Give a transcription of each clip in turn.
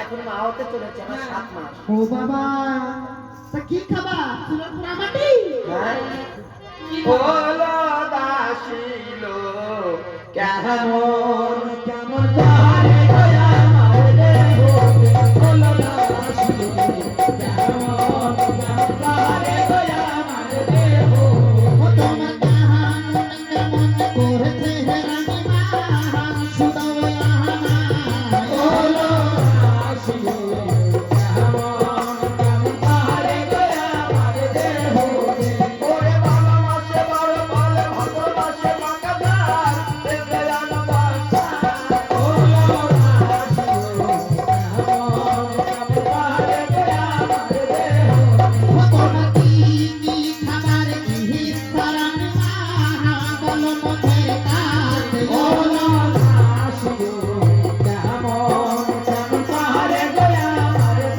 এখন মা হতে চলেছে আমার 7 মাস। ও বাবা, তা কি খাবা? চুলের পোড়ামাটি? হ্যাঁ ওলো দাসিলো কেমন কেমন তারে গয়া মারে হবে ওলো দাসিলো কেমন কেমন তারে গয়া মারে হবে ও তোমার কাহান কেমন করেছে হে রানীমা, সুদাও আমার। ওলো দাসিলো কেমন কেমন তারে গয়া মারে হবে ওরে ভালোবাসে বড় বলে ভালোবাসে মাকাদার এ গয়া না বাসা ওলো দাসিলো কেমন কেমন তারে গয়া মারে ও তোমার কি কি খাবার কি হিস্সা রানীমা, বলো মনে কাছে। ওলো দাসিলো কেমন কেমন তারে গয়া মারে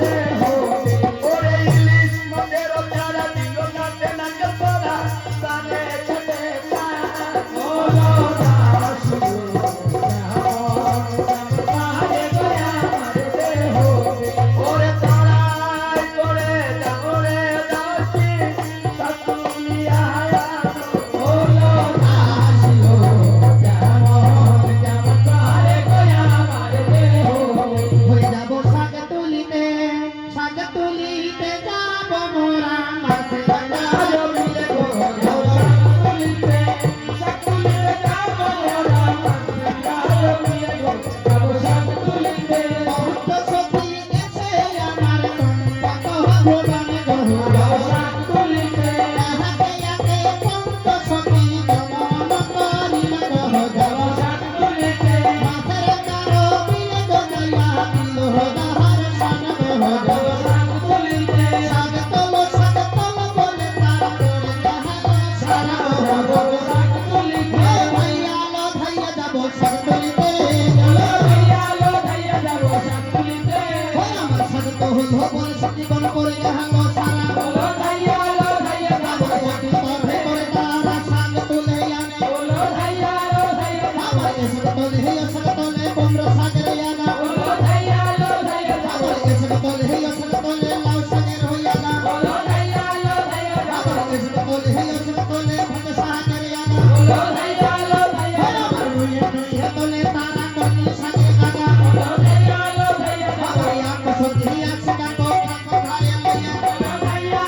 হবে ওরে ইলিশ মনের প্যারা দিল নাতে নাকে পড়া সানে ছেড়ে যা ওলো দাসিলো কেমন কেমন তারে গয়া মারে হবে ওরে তারাই করে যাবরে দাসী সাতুলিয়া ওলো দাসিলো কেমন কেমন তারে গয়া মারে হবে হয়ে যাব শাক তুলিতে, শাক তুলিতে যাব মোরা মাঠে। আজো মিলে গো তুলিতে সাকুলিতে যাব ওরা আজো মিলে গো যাব সাকুলিতে কত সখী গেছে আমার কত ভুবনে গো। সাকুলিতে তাহাকে একে কত সখী গমন করিল গো। যাব সাকুলিতে মাছের কারো বিলে গো দয়া দিল দাহার সান গো। যাব সাকুলিতে শাক তোলো বলে তারা করে যাহার সারা যাব গো। সাকুলিতে ভাইয়া লো ভাইয়া যাব শাক তুলিতে। লো ধাইয়া যাব সাকুলিতে আমার সাথে তো হলো বল জীবন করে গেল সারা। লো ধাইয়া যাব আমার কোটি পথে করে তারা সাং তুলে আনে। লো ধাইয়া আমার এসে তোলে কুমড়ো সাগরে আনা। লো ধাইয়া আমার এসে তোলে লাউ সাগর হইয়া না। লো ধাইয়া আমার এসে তোলে ভাত সাগরে আনা। লো ধাইয়া আমার রুইয়ে রুইয়ে তোলে তারা কোটি সাগরে আনা। লো ধাইয়া আমার ইয়াক সবজি আছে কাকো কাকো খায় লইয়া। লো ধাইয়া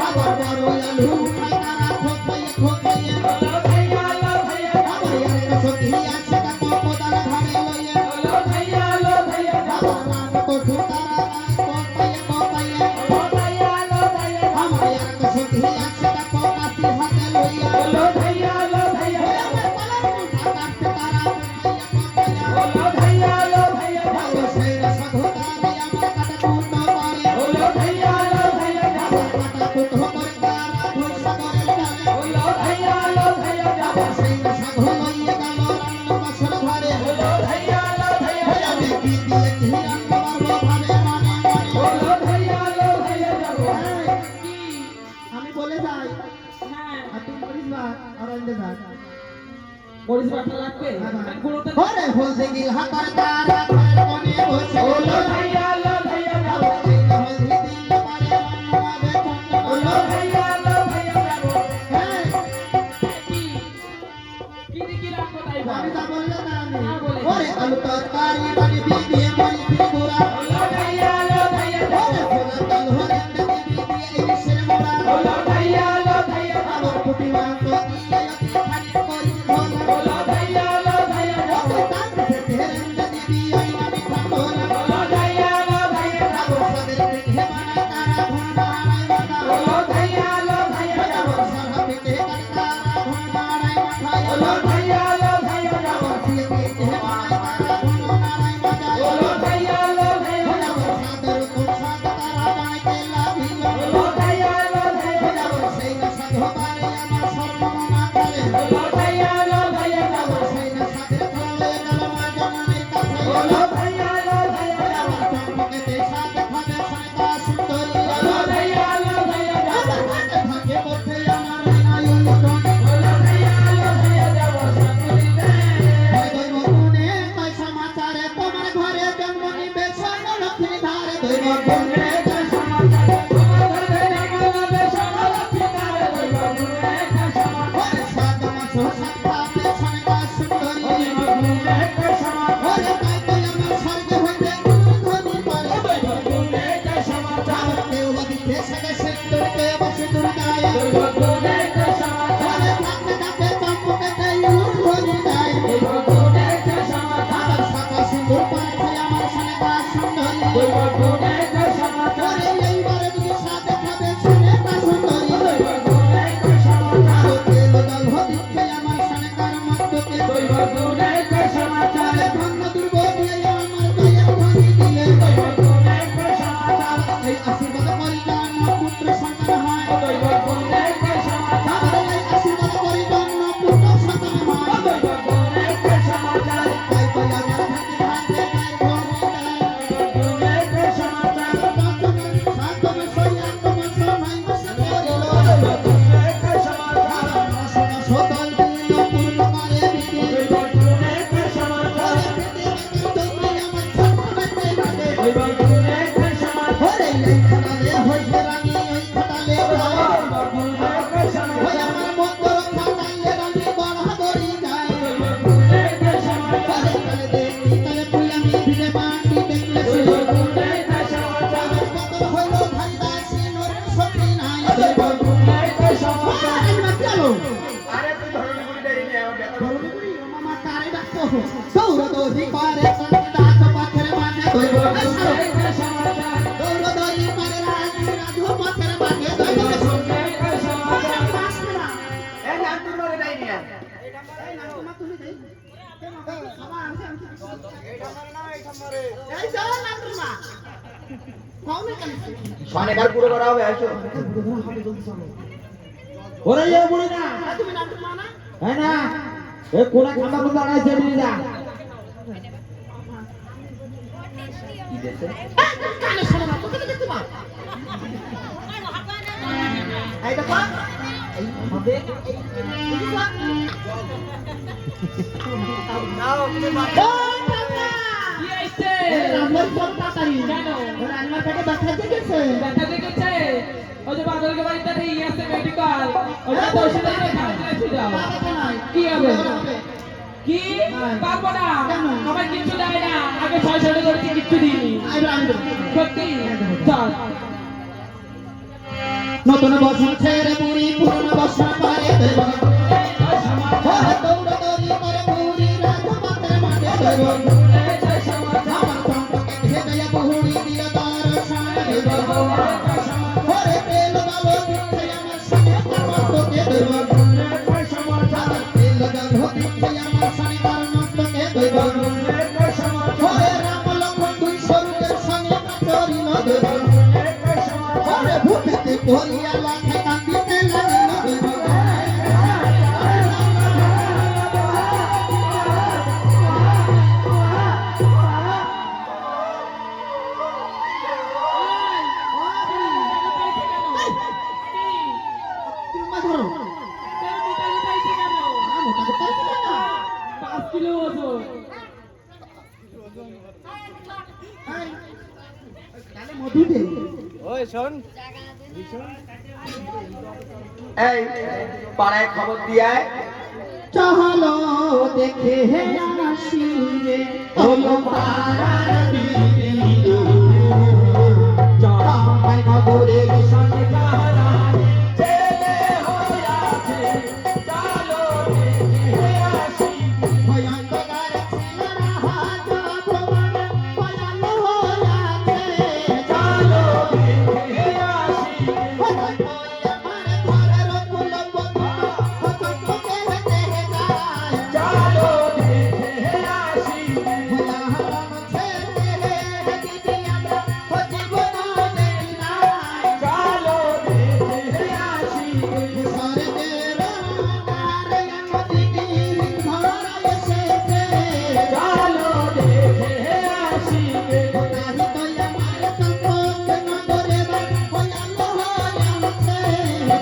আমার বড় আলু খায় তারা খোপাইয়ে খোপাইয়ে। লো ধাইয়া আমার ইয়াক সবজি আছে কাকো কোদাল ঘরে লইয়া। লো ধাইয়া আমার রান কঠু তারা কোপাইয়ে কোপাইয়ে। লো ধাইয়া আমার ইয়াক সবজি আছে কাকো কাশি হাতে লইয়া। লো ধাইয়া আমার পালার মুঠা কাটতে তারা কোপাইয়ে কোপাইয়ে। লো ধাইয়া আমার সেরা সাধু তারে আমার কাটা কুটো পারে। লো ধাইয়া আমার কাটা কুটো করে তারা ঘোষা করে ডালে। লো ধাইয়া আমার সেরা সাধু লইয়া গেল রান্না বাসর ঘরে। লো ধাইয়া আমি কি দিয়ে কি রান্না করবো ভাবে মনে মনে। লো ধাইয়া যাব আমি বলে যাই হ্যাঁ আর তুই করিস বা আর আনতে যা। মরিচ বাটা লাগবে গুঁড়োটা ওরে হলদে গিল হাতার তারা ঘরের কোণে বসে। লো ধাইয়া যাব আমার এই হলদি দিল পারে রান্না হবে চন্দ্র লো বলো। ধাইয়া যাব হ্যাঁ, কি কি রাখবো তাই বল আমি যা বললে তা আমি। হ্যাঁ, বলে। ওরে আলু তরকারি বানিয়ে দিয়ে মরিচি গুঁড়া। লো ধাইয়া ওরে ফোলা তাল হরে দিয়ে ইলিশের মোড়া। লো ধাইয়া আমার পুটি মাংস দিয়ে অতি খানি করি ভোলা। লো ধাইয়া যাব ওরে তার কাছে ফেরেন্দা দিবি ওই আমি খাবোলা। লো ধাইয়া আমার সাদের পিঠে বানাই তারা ভোলায় মাথা। লো ধাইয়া আমার সারা পিঠে বানাই তারা ভোলায় মাথা। লো ধাইয়া আমার সিল পিঠে বানাই তারা ভোলায় মাথা। লো গেল আরে তুই ধরনের গুলি দেই নি আমার ব্যথা করো। ধরুন ও মামা কারে ডাকতো দৌড়দৌড়ি করে দাঁত পাথরে মাঝে দৌড় দৌড়দৌড়ি করে রাধু পাথরে মাঝে দৌড় এই নান্টুর মারে দেই নি শনিবার পুরো করা হবে আসো ওরে এ বুড়ি না হ্যাঁ না এ কোনা খাম্বা কোনা নাই সেবি যা কি দেছে এই দেখো এই হবে নাও তুমি মা কি হইছে রান্নার পর তাড়াতাড়ি কেন রান্নার পেটে ব্যথা দেখেছে ব্যথা দেখেছে ওই যে বাদলকে বাড়িতে নিয়ে আসছে মেডিকেল ওটা তো ওষুধ এনে খাওয়াতে যাও কি হবে কি পারবো না আমার কিছু দেয় না আগে 600 টাকা করেছি কিচ্ছু দিইনি সত্যি চল নতুন বছর ছেড়ে বুড়ি পুরনো বছর পারে দেব দৌড়দৌড়ি করে বুড়ি রাধু পাথরে মাঝে দৌড় আমার কণ্ঠকে ভেজাইয়া বুড়ি দিল দর্শন দেব ওরে তেল গালো দিচ্ছে আমার সামনে কর্মকে দেব তেল গালো দিচ্ছে আমার সামনে কর্মকে দেব ওরে রাম লক্ষ্মণ দুই স্বরূপের সঙ্গে চরিল দেব ওরে ভূপেতে ভরিয়া লাখে কান্দিতে লাগিল দেব তুমি ধরো মোটা করতে পারছি না 5 কিলো ওজন তাহলে মধু দে ওই শোন এই পাড়ায় খবর দিয়ায় চলো দেখে আসি রে হলো পাড়ার বিন্দু চম্পাই নগরে সঙ্গে ভয়ঙ্কর ছিল না হাত ভগবান পয়ালো আছে চলো দেখে আসি আমার ঘরের ফুল বন্ধু চোখে হেতে যায় চলো দেখে আসি ভোলা হারাম ছেড়ে দিদি আমরা জীবন দেখি নাই চলো দেখে আসি সরদের নারে দিদি ঘর এসেছে চলো দেখে আসি তাহি তো আমার চন্দ্র নগরে ভয়ালো আছে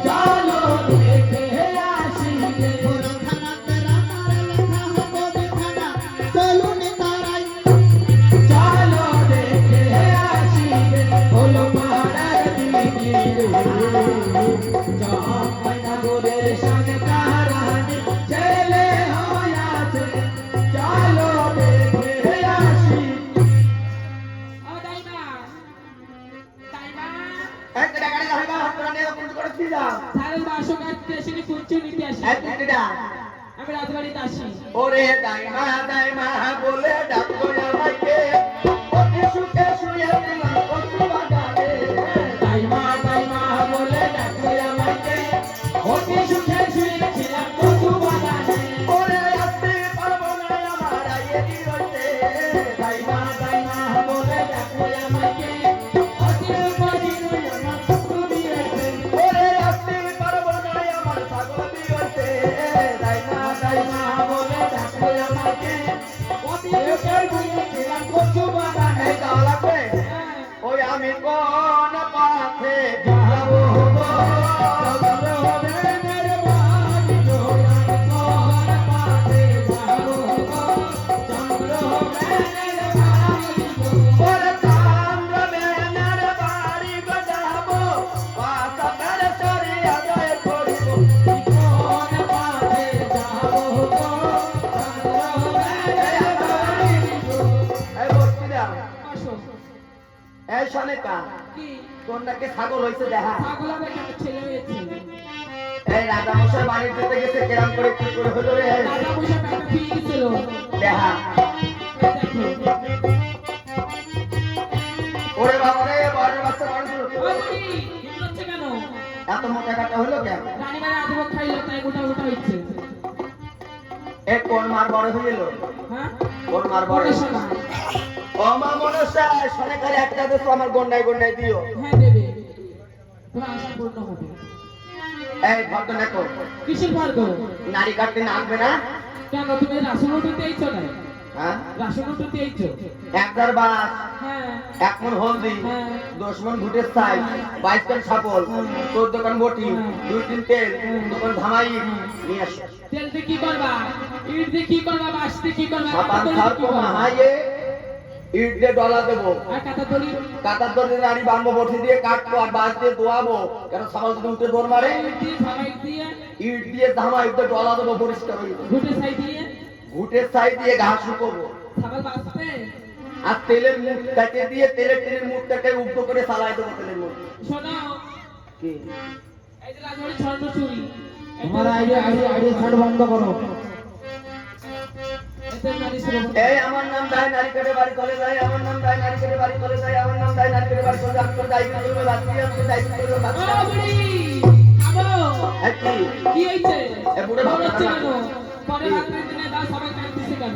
চলো দেখে আসি পুরখানাতে রামার লেখা কবিখানা চলুন তারাই চলো দেখে আসি হলো পাড়ার দিদি চম্পাই নগরের সঙ্গে কারানি ছেলে হয়াছে চলো দেখে আসি ও দাইমা একটা গাড়ি যাবে হাত করে নিয়ে কোন করে তুই যা ধারের বাসো কাটতে এসে কুঞ্চু নিতে আসি এই তুইটা আমি রাজবাড়িতে আসি ওরে দাইমা বলে ডাকো আমাকে ওকে সুখে শুয়ে দিলাম কচু বাগানে দাইমা বলে ডাকো আমাকে অতি সুখে শুয়েছিলাম কচু বাগানে ওরে আসতে পারবো না আমার আইয়ে দিতে দাইমা বলে ডাকো আমাকে অতি সুখে শুয়েছিলাম কচু বিয়েতে ওরে আসতে পারবো না আমার ছাগল দিতে দাইমা বলে ডাকো আমাকে অতি সুখে শুয়েছিলাম কচু বাগানে এই দাও লাগবে ওই আমি কোন পথে যাবো গো চন্দ্র হবে মেরে বাড়ি জোড়া কোন পাতে যাবো গো চন্দ্র হবে মেরে বাড়ি ওরে চান্দ্র বেনার বাড়ি গো যাবো পাতা পেরে সরি আদায় করিব কোন পাতে যাবো গো চন্দ্র হবে মেরে বাড়ি এই বসতি না আসো এই শোনে কা কি তোর নাকি ছাগল হইছে দেখা ছাগল হবে কেন ছেলে হয়েছে এই রাজামশাই বাড়ি দিতে গেছে কেরাম করে কি করে হলো রে রাজা পয়সা একটা ফিরে গেছিল দেখা ওরে বাবা রে বড় বাচ্চা মানুষ কেন এত মোটা কাটা হলো কেন রানীমার আজব খাইলো তাই মোটা মোটা হচ্ছে এ কোন মার বড় হয়ে গেল হ্যাঁ কোন মার বড় শোনা ও মা মনসা শোনে করে একটা দেছো আমার গন্ডাই গন্ডাই দিও হ্যাঁ দেবে তোমার আশা পূর্ণ হবে এই ভদ্র দেখো কিসের ভার্গ নারী কাটতে নামবে না কেন তুমি রাসুল উঠতে এইছো না হ্যাঁ রাসুল উঠতে এইছো একদার বাস হ্যাঁ এক মন হলদি হ্যাঁ। 10 মন ঘুটের সাই 22 কান ছাপল 14 কান বটি 2-3 তেল 2 কান ধামাই নিয়ে আসো তেল দিয়ে কি করবা ইট দিয়ে কি করবা বাঁশ দিয়ে কি করবা সাপান কাঁটা ছাড় দিয়ে কি তো করবা? মাহাইয়ে ইট দিয়ে ডলা দেবো আর কাটা দড়ি কাতার দড়ি নারী বাঁধবো বটি দিয়ে কাটবো আর বাঁশ দিয়ে দোয়াবো কেন সামাল যদি উঠে দৌড় মারে ইট দিয়ে সবাই দিয়ে ইট দিয়ে ধামা ইট দিয়ে ডলা দেবো পরিষ্কার হয়ে যাবে। ঘুটে সাই দিয়ে ঘুটের সাই দিয়ে ঘাস শুকোবো ছাগল বাঁচতে আর তেলের মুখ কেটে দিয়ে তেলের মুখটাকে উল্টো করে চালাই দেবো তেলের মুখ শোনো কি এই যে রাজবাড়ি স্বর্ণ চুরি তোমার আইডিয়া ছাড় বন্ধ করো এতে নারী শ্রম এই আমার নাম দায় নারী কেটে বাড়ি চলে যায় আমার নাম দায় নারী কেটে বাড়ি চলে যায় আমার নাম দায় নারী কেটে বাড়ি চলে যায় আমি তো দায়িত্ব করবো বাচ্চা আমি তো দায়িত্ব করবো ও বাচ্চা বুড়ি আমো কি কি হইছে এ বুড়ো ভাত হচ্ছে খাবে কেন পরে ভাত দিনে দাও সবাই কাঁদতেছে কেন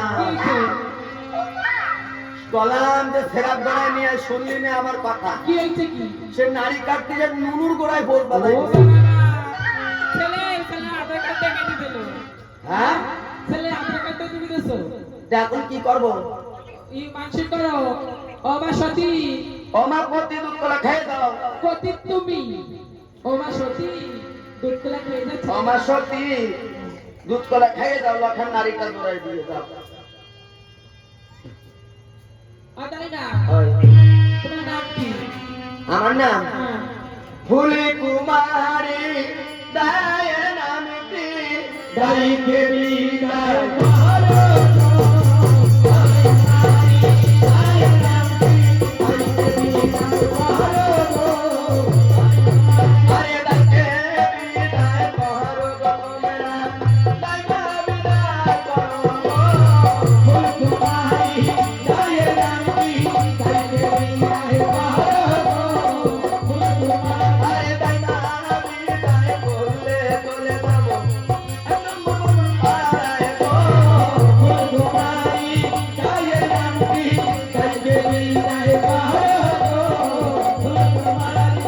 কি হইছে কলাম যে ফেরাত গোড়ায় নিয়ে শুনলি না আমার কথা কি হইছে কি সে নারী কাটতে যে নুনুর গোড়ায় ভোট বাজাই ও বাবা ছেলে ছেলে আধার কার্ডটা কেটে দিল হ্যাঁ ছেলে আধার কার্ডটা তুমি দিছো তা এখন কি করবো এই মানসিক করো ও মা সতী আমার প্রতি দুধ কলা খেয়ে দাও কতি তুমি ও মা সতী দুধ কলা খেয়ে যাচ্ছে আমার সত্যি দুধ কলা খেয়ে দাও লক্ষণ নারীটা গোড়ায় দিয়ে দাও তাই না ওই, তোমার নাম কি আমার নাম হ্যাঁ ফুলি কুমারী দায়ের নামটি দাইকে বিদায় আরে দাইকে বিদায় করো গো মেরা দাইকে বিদায় করো ফুল কুমারী দায়ের নামটি দাইকে বিদায় করো আরে দাইনা বিদায় করলে চলে যাবো একদম মন পায় গো ফুল কুমারী দায়ের নামটি দাইকে বিদায় করো ফুল কুমারী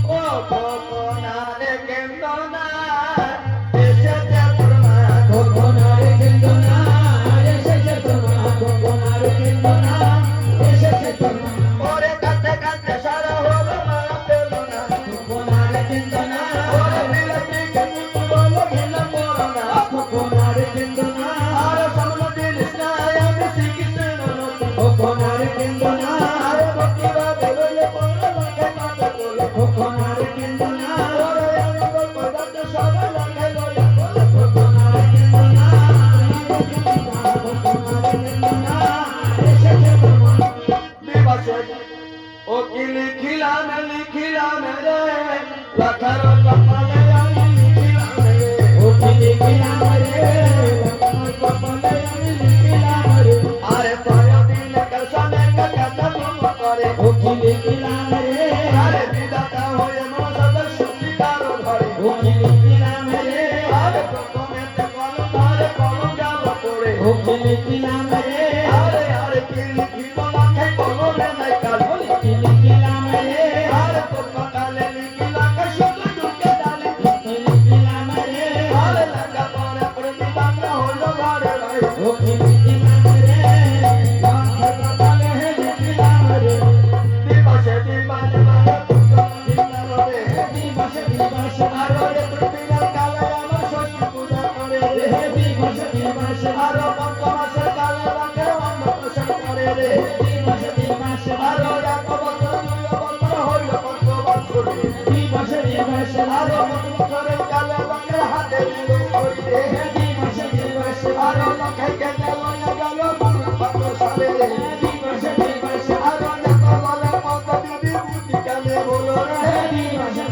ও কোকোনারে কেন্দনা এসেছে তোমা কোকোনারে কেন্দনা এসেছে তোমা কোকোনারে কেন্দনা এসেছে তোমা ওরে কাছে কাছে সারা হলো মা পেলো না কোকোনারে কেন্দনা ওরে মিলতি কিন্তু বলো ভিলা করোনা কোকোনারে কেন্দনা আর সামনে দিলিস না আমি শিখিতে না কোকোনারে কেন্দনা আর বকিবা বলে পড়লো লাগে কথা বলে কোকোনারে কেন্দনা ওরে আমি তো পদাতে সবাই লাগে লয়া বলে কোকোনারে কেন্দনা কোকোনারে কেন্দনা এসেছে তোমা দিবসে ও কি লিখিলাম রে লাখার কপালে আমি লিখিলাম রে ও কি লিখিলাম রে লাখার কপালে আমি লিখিলাম রে আরে তোরা দিল কসনে কথা তুম করে ও কি লিখিলাম রে আরে বিদাতা হয়ে মন সদা সুখী কারো ঘরে ও কি লিখিলাম রে আরে তো কমেতে কলম যাব করে ও কি লিখিলাম রে আরে আরে কি লিখিব লাখে কলমে নাই কাল কি লিখিলাম রে আরে তো সকালে লিখিলাম শুধু ঢুকে ডালে কি লিখিলাম রে আরে লাগা পরে প্রতিবাদ হলো ঘরে রে ও কি লিখিলাম রে লাখে সকালে লিখিলাম রে দিবসে দিবান মানে দিলাম রে দিবসে আরো রে প্রতিদিন কালে আমার সত্যি পূজা করে রে দিবসে আরো পঞ্চমাসে কালে লাগে অন্ন পোষণ করে রে দিবসে আরো এক বছর 2 বছর হইল 5 বছর দিবসে আরো 5 বছরের কালে লাগে হাতে দিল করি রে দিবসে আরো লক্ষে গেলে লয়ে গেল মন পাত্র সারে রে দিবসে আরো দেখো বলে কত দিদি বুদ্ধি কালে বলো রে দিবসে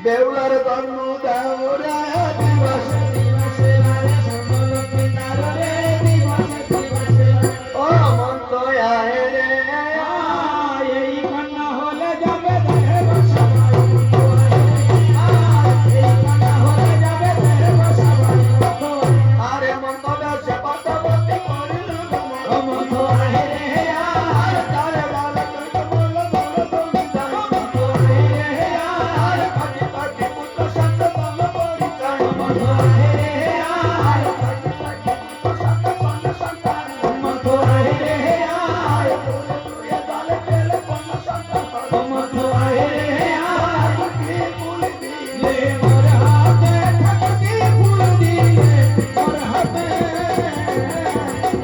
বেউলার জন্ম দাও রে দিবসে দিবসে রে সমলক্ষ্মী তার রে দিবসে দিবসে ও মন তো আয় রে এই কন্যা হলে যাবে দেব সবাই এই কন্যা হলে যাবে দেব সবাই আরে মন তো বেশে পদবতী করিল ও মধু আহে রে আর তারে লাল কইতে বল বল তুমি জানো মন তো রে আর পাটি পাটি পুত্র সন্ত বল পরিচয় মন তো আহে রে আর পাটি পাটি পুত্র সন্ত বল সন্তান মধু আহে রে আর তুলে তুলে দলে পেলে কোন সন্তান ও মধু আহে রে আর কি ফুল দিলে ले मोर हाथे ठकती फूल दिले मोर हाथे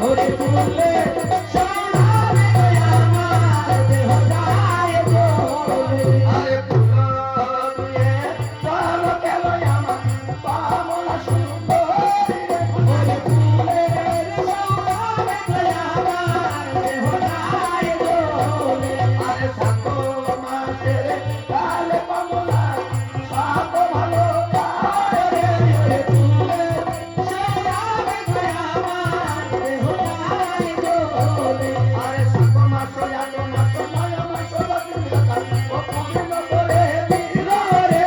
ओरे फूले सोनारे गया मार दे हो जाए बोले আরে পুত্র তুই চলো কেলো আমার পামলা সুন্দরী রে ओरे फूले सोनारे गया मार दे हो जाए बोले আরে সাত মাসের কালে পামলা সাত ভালো ओरे ओरे फूले सोनारे गया मार दे हो जाए बोले আরে সাত মাস আট মাস নয় মাস বাকি কাল ও পুরিল করে দিল রে